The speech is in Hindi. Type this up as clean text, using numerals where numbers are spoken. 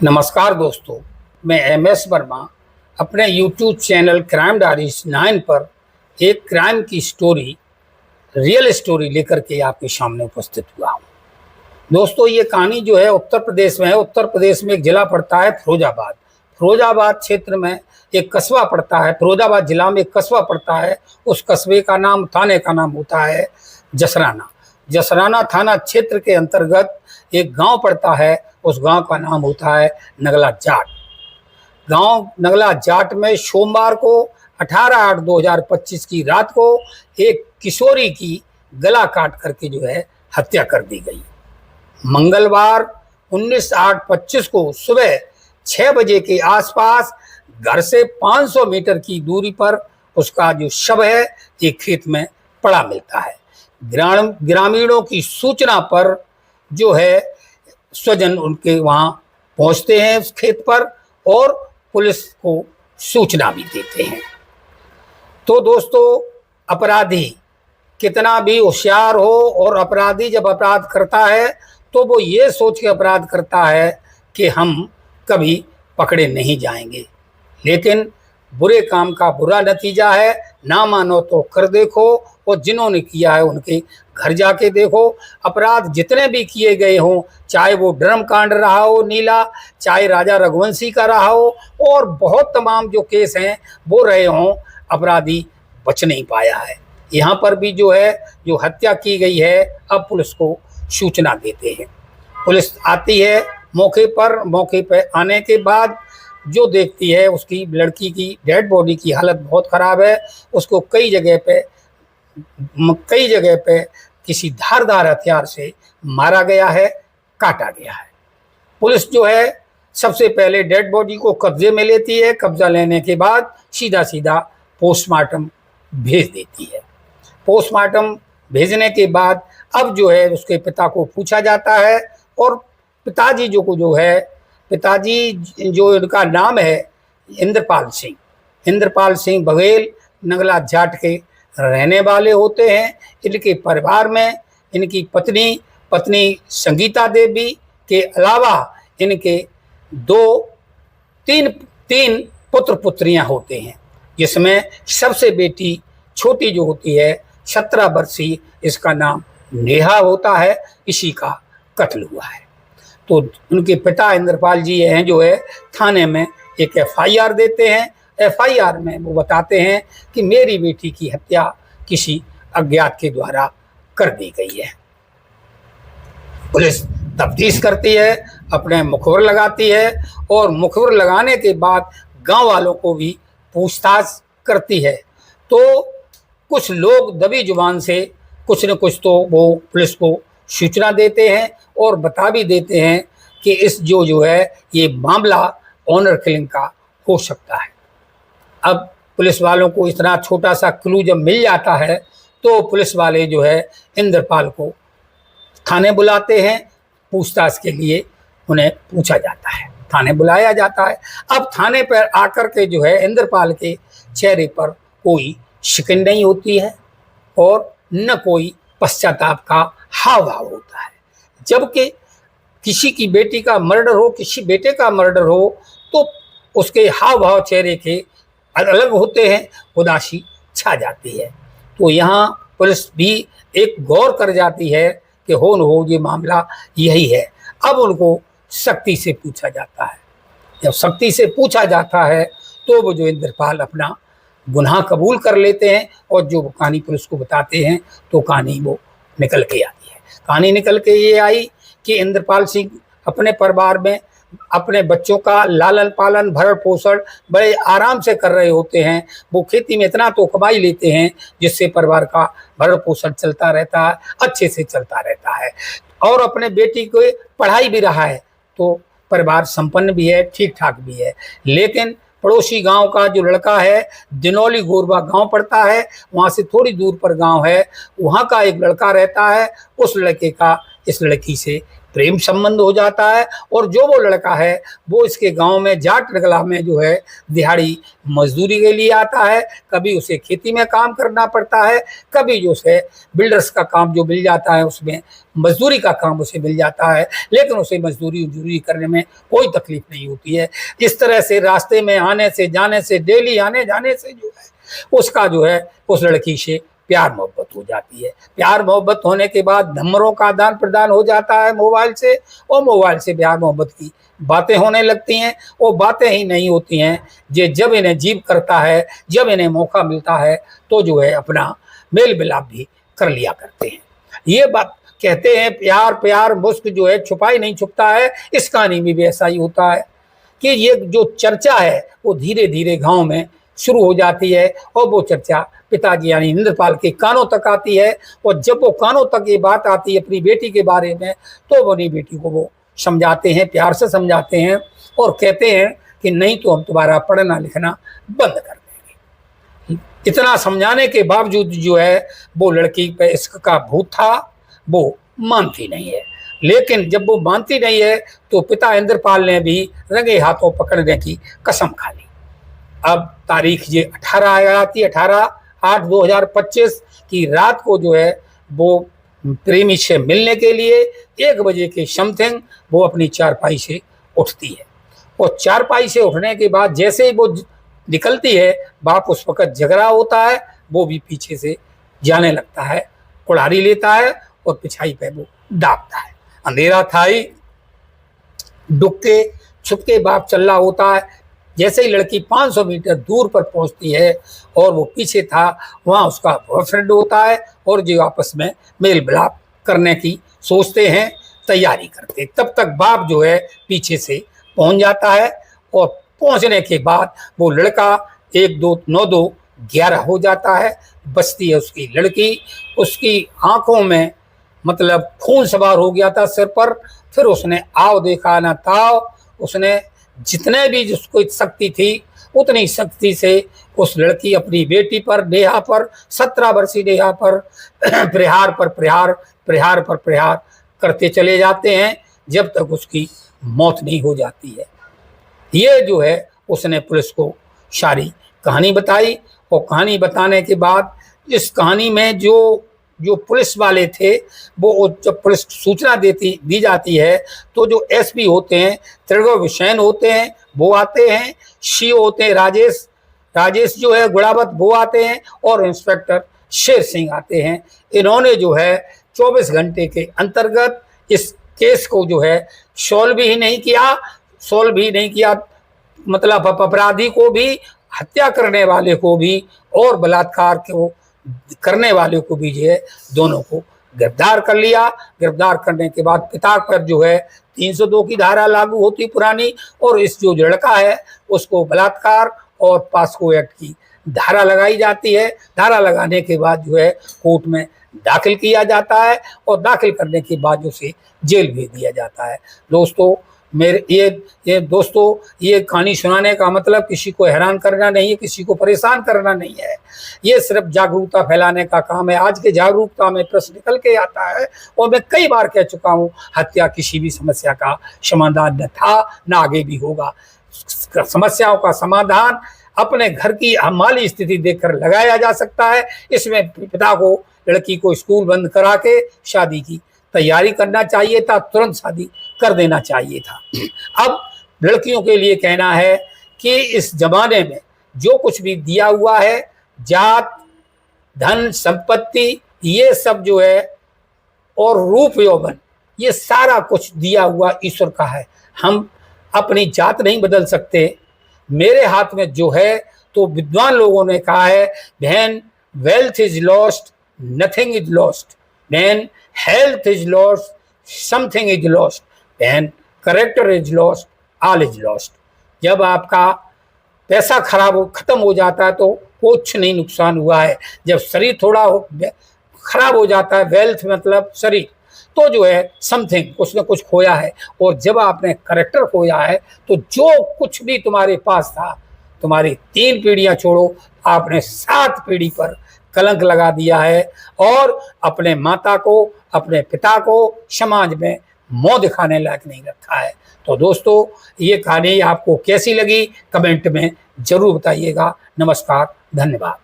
नमस्कार दोस्तों, मैं MS वर्मा अपने YouTube चैनल क्राइम डायरीज 9 पर एक क्राइम की स्टोरी, रियल स्टोरी लेकर के आपके सामने उपस्थित हुआ हूँ। दोस्तों, ये कहानी जो है उत्तर प्रदेश में है। उत्तर प्रदेश में एक जिला पड़ता है फिरोजाबाद। फिरोजाबाद क्षेत्र में एक कस्बा पड़ता है। फिरोजाबाद जिला में एक कस्बा पड़ता है। उस कस्बे का नाम, थाने का नाम होता है जसराना। जसराना थाना क्षेत्र के अंतर्गत एक गांव पड़ता है। उस गांव का नाम होता है नगला जाट। गांव नगला जाट में सोमवार को 18/8/2025 की रात को एक किशोरी की गला काट करके जो है हत्या कर दी गई। मंगलवार 19/8/25 को सुबह 6 बजे के आसपास घर से 500 मीटर की दूरी पर उसका जो शव है एक खेत में पड़ा मिलता है। ग्रामीणों की सूचना पर जो है स्वजन उनके वहाँ पहुँचते हैं उस खेत पर और पुलिस को सूचना भी देते हैं। तो दोस्तों, अपराधी कितना भी होशियार हो और अपराधी जब अपराध करता है तो वो ये सोच के अपराध करता है कि हम कभी पकड़े नहीं जाएंगे, लेकिन बुरे काम का बुरा नतीजा है। ना मानो तो कर देखो, और जिन्होंने किया है उनके घर जाके देखो। अपराध जितने भी किए गए हों, चाहे वो ड्रम कांड रहा हो नीला, चाहे राजा रघुवंशी का रहा हो, और बहुत तमाम जो केस हैं वो रहे हों, अपराधी बच नहीं पाया है। यहाँ पर भी जो है जो हत्या की गई है, अब पुलिस को सूचना देते हैं। पुलिस आती है मौके पर आने के बाद जो देखती है उसकी लड़की की डेड बॉडी की हालत बहुत ख़राब है। उसको कई जगह पे किसी धारदार हथियार से मारा गया है, काटा गया है। पुलिस जो है सबसे पहले डेड बॉडी को कब्जे में लेती है। कब्जा लेने के बाद सीधा पोस्टमार्टम भेज देती है। पोस्टमार्टम भेजने के बाद अब जो है उसके पिता को पूछा जाता है, और पिताजी जो इनका नाम है इंद्रपाल सिंह बघेल नगला जाट के रहने वाले होते हैं। इनके परिवार में इनकी पत्नी संगीता देवी के अलावा इनके तीन पुत्र पुत्रियां होते हैं, जिसमें सबसे बेटी छोटी जो होती है 17 वर्षीय, इसका नाम नेहा होता है। इसी का कत्ल हुआ है। तो उनके पिता इंद्रपाल जी हैं जो है थाने में एक FIR देते हैं। FIR में वो बताते हैं कि मेरी बेटी की हत्या किसी अज्ञात के द्वारा कर दी गई है। पुलिस तफ्तीश करती है, अपने मुखबिर लगाती है, और मुखबिर लगाने के बाद गांव वालों को भी पूछताछ करती है। तो कुछ लोग दबी जुबान से कुछ न कुछ तो वो पुलिस को सूचना देते हैं और बता भी देते हैं कि इस जो है ये मामला ऑनर किलिंग का हो सकता है। अब पुलिस वालों को इतना छोटा सा क्लू जब मिल जाता है तो पुलिस वाले जो है इंद्रपाल को थाने बुलाते हैं। पूछताछ के लिए उन्हें पूछा जाता है, थाने बुलाया जाता है। अब थाने पर आकर के जो है इंद्रपाल के चेहरे पर कोई शिकन नहीं होती है और न कोई पश्चाताप का हाव भाव होता है। जबकि किसी की बेटी का मर्डर हो, किसी बेटे का मर्डर हो, तो उसके हाव भाव चेहरे के अलग होते हैं, उदासी छा जाती है। तो यहाँ पुलिस भी एक गौर कर जाती है कि हो न हो ये मामला यही है। अब उनको सख्ती से पूछा जाता है। जब सख्ती से पूछा जाता है तो वो जो इंद्रपाल अपना गुनाह कबूल कर लेते हैं, और जो कहानी पुलिस को बताते हैं तो कहानी वो निकल के आती है। कहानी निकल के ये आई कि इंद्रपाल सिंह अपने परिवार में अपने बच्चों का लालन पालन भरण पोषण बड़े आराम से कर रहे होते हैं। वो खेती में इतना तो कमाई लेते हैं जिससे परिवार का भरण पोषण चलता रहता है, अच्छे से चलता रहता है। और अपने बेटी को पढ़ाई भी रहा है, तो परिवार संपन्न भी है, ठीक ठाक भी है। लेकिन पड़ोसी गांव का जो लड़का है, दिनौली गोरबा गांव पड़ता है, वहाँ से थोड़ी दूर पर गांव है, वहाँ का एक लड़का रहता है। उस लड़के का इस लड़की से प्रेम संबंध हो जाता है। और जो वो लड़का है वो इसके गांव में जाट नगला में जो है दिहाड़ी मजदूरी के लिए आता है। कभी उसे खेती में काम करना पड़ता है, कभी जो है बिल्डर्स का काम जो मिल जाता है उसमें मजदूरी का काम उसे मिल जाता है, लेकिन उसे मजदूरी करने में कोई तकलीफ नहीं होती है। इस तरह से रास्ते में आने से जाने से, डेली आने जाने से जो है उसका जो है उस लड़की से प्यार मोहब्बत हो जाती है। प्यार मोहब्बत होने के बाद नंबरों का आदान प्रदान हो जाता है मोबाइल से, और मोबाइल से प्यार मोहब्बत की बातें होने लगती हैं। वो बातें ही नहीं होती हैं, जब इन्हें जीव करता है, जब इन्हें मौका मिलता है तो जो है अपना मेल मिलाप भी कर लिया करते हैं। ये बात कहते हैं प्यार प्यार मुस्क जो है छुपा ही नहीं छुपता है। इस कहानी में भी ऐसा ही होता है कि ये जो चर्चा है वो धीरे धीरे गांव में शुरू हो जाती है, और वो चर्चा पिताजी यानी इंद्रपाल के कानों तक आती है। और जब वो कानों तक ये बात आती है अपनी बेटी के बारे में, तो वो अपनी बेटी को वो समझाते हैं, प्यार से समझाते हैं और कहते हैं कि नहीं तो हम तुम्हारा पढ़ना लिखना बंद कर देंगे। इतना समझाने के बावजूद जो है वो लड़की पे इश्क का भूत था, वो मानती नहीं है। लेकिन जब वो मानती नहीं है तो पिता इंद्रपाल ने भी रंगे हाथों पकड़ने की कसम खा ली। अब तारीख ये 18 आती है, 18/8/2025 की रात को जो है वो प्रेमी से मिलने के लिए 1 बजे के समथिंग वो अपनी चारपाई से उठती है। और चारपाई से उठने के बाद जैसे ही वो निकलती है, बाप उस वक्त झगड़ा होता है, वो भी पीछे से जाने लगता है, कुल्हाड़ी लेता है और पिछाई पे वो दाबता है। अंधेरा था ही, डुक्के छुपके बाप चल रहा होता है। जैसे ही लड़की 500 मीटर दूर पर पहुंचती है और वो पीछे था, वहाँ उसका बॉयफ्रेंड होता है और जो आपस में मेल मिलाप करने की सोचते हैं, तैयारी करते। तब तक बाप जो है पीछे से पहुंच जाता है, और पहुंचने के बाद वो लड़का 1-2-9-2-11 हो जाता है। बचती है उसकी लड़की, उसकी आंखों में मतलब खून सवार हो गया था सिर पर। फिर उसने आव देखा ना ताव, उसने जितने भी जिसको शक्ति थी उतनी शक्ति से उस लड़की अपनी बेटी पर, नेहा पर, 17 वर्षीय नेहा पर प्रहार पर प्रहार, प्रहार पर प्रहार करते चले जाते हैं, जब तक उसकी मौत नहीं हो जाती है। ये जो है उसने पुलिस को सारी कहानी बताई, और कहानी बताने के बाद इस कहानी में जो पुलिस वाले थे, वो जब पुलिस सूचना दी जाती है तो जो एसपी होते हैं त्रिगोविशेन होते हैं वो आते हैं, सीओ होते हैं राजेश जो है गुड़ावत वो आते हैं, और इंस्पेक्टर शेर सिंह आते हैं। इन्होंने जो है 24 घंटे के अंतर्गत इस केस को जो है सॉल्व ही नहीं किया, मतलब अपराधी को भी, हत्या करने वाले को भी और बलात्कार को करने वाले को भी जो है दोनों को गिरफ्तार कर लिया। गिरफ्तार करने के बाद पिता पर जो है 302 की धारा लागू होती पुरानी, और इस जो लड़का है उसको बलात्कार और पास्को एक्ट की धारा लगाई जाती है। धारा लगाने के बाद जो है कोर्ट में दाखिल किया जाता है, और दाखिल करने के बाद उसे जेल भेज दिया जाता है। दोस्तों ये कहानी सुनाने का मतलब किसी को हैरान करना नहीं है, किसी को परेशान करना नहीं है, ये सिर्फ जागरूकता फैलाने का काम है। आज के जागरूकता में प्रश्न निकल के आता है, और मैं कई बार कह चुका हूँ, हत्या किसी भी समस्या का समाधान न था, न आगे भी होगा। समस्याओं का समाधान अपने घर की माली स्थिति देखकर लगाया जा सकता है। इसमें पिता को लड़की को स्कूल बंद करा के शादी की तैयारी करना चाहिए था, तुरंत शादी कर देना चाहिए था। अब लड़कियों के लिए कहना है कि इस जमाने में जो कुछ भी दिया हुआ है, जात, धन, संपत्ति, ये सब जो है, और रूप यौवन, ये सारा कुछ दिया हुआ ईश्वर का है। हम अपनी जात नहीं बदल सकते। मेरे हाथ में जो है, तो विद्वान लोगों ने कहा है, when wealth is lost nothing is lost, when health is lost something is lost, when character is lost all is lost. जब आपका पैसा खत्म हो जाता है तो कुछ नहीं नुकसान हुआ है। जब शरीर थोड़ा खराब हो जाता है, वेल्थ मतलब शरीर, तो जो है समथिंग कुछ न कुछ खोया है। और जब आपने कैरेक्टर खोया है तो जो कुछ भी तुम्हारे पास था, तुम्हारी 3 पीढ़ियां छोड़ो, आपने 7 पीढ़ी पर कलंक लगा दिया है, और अपने माता को, अपने पिता को समाज में मुंह दिखाने लायक नहीं रखा है। तो दोस्तों, ये कहानी आपको कैसी लगी कमेंट में जरूर बताइएगा। नमस्कार, धन्यवाद।